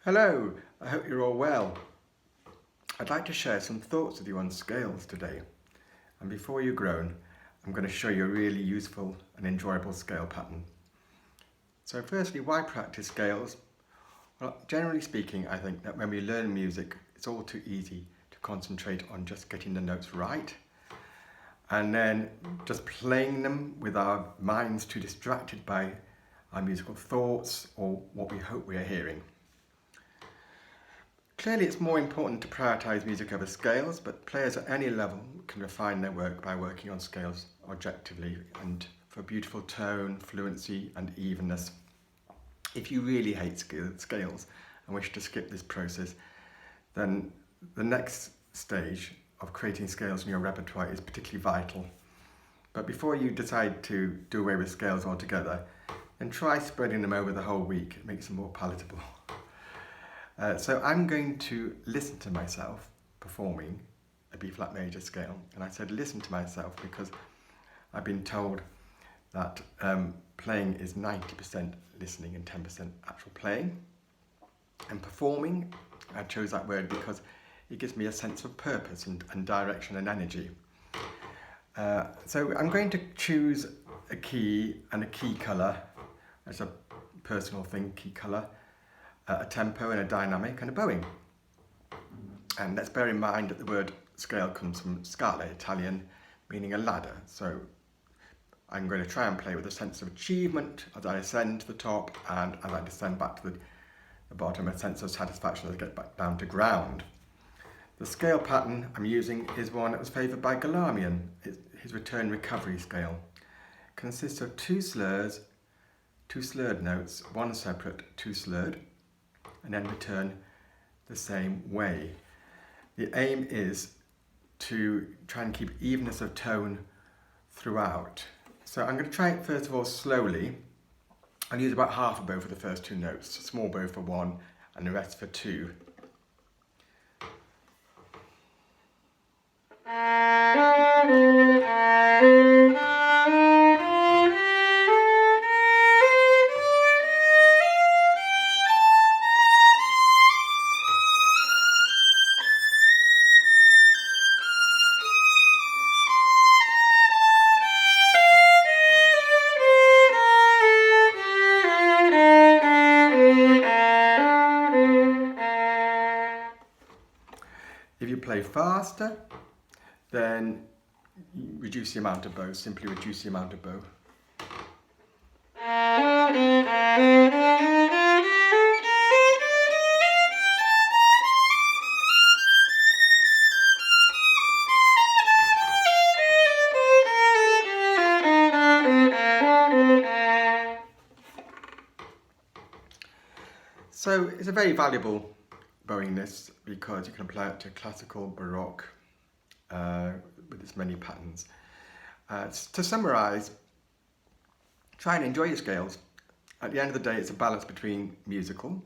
Hello, I hope you're all well. I'd like to share some thoughts with you on scales today. And before you groan, I'm going to show you a really useful and enjoyable scale pattern. So firstly, why practice scales? Well, generally speaking, I think that when we learn music, it's all too easy to concentrate on just getting the notes right and then just playing them with our minds too distracted by our musical thoughts or what we hope we are hearing. Clearly it's more important to prioritise music over scales, but players at any level can refine their work by working on scales objectively and for beautiful tone, fluency and evenness. If you really hate scales and wish to skip this process, then the next stage of creating scales in your repertoire is particularly vital. But before you decide to do away with scales altogether, then try spreading them over the whole week. It makes them more palatable. So I'm going to listen to myself performing a B-flat major scale. And I said listen to myself because I've been told that playing is 90% listening and 10% actual playing. And performing, I chose that word because it gives me a sense of purpose and direction and energy. So I'm going to choose a key and a key colour as a personal thing, key colour, a tempo and a dynamic and a bowing. And let's bear in mind that the word scale comes from scala, Italian, meaning a ladder. So I'm going to try and play with a sense of achievement as I ascend to the top and as I descend back to the bottom, a sense of satisfaction as I get back down to ground. The scale pattern I'm using is one that was favoured by Galamian. His return recovery scale. It consists of two slurred notes, one separate, two slurred, and then return the same way. The aim is to try and keep evenness of tone throughout. So I'm going to try it first of all slowly. I'll use about half a bow for the first two notes, a small bow for one and the rest for two. If you play faster, then reduce the amount of bow, simply reduce the amount of bow. So it's a very valuable bowing this because you can apply it to classical, baroque, with its many patterns. To summarise, try and enjoy your scales. At the end of the day, it's a balance between musical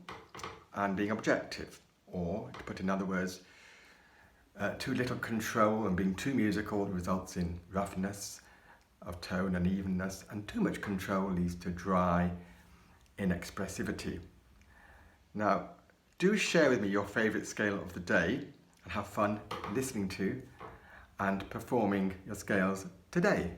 and being objective, or to put in other words, too little control and being too musical results in roughness of tone and evenness, and too much control leads to dry inexpressivity. Now, do share with me your favourite scale of the day and have fun listening to and performing your scales today.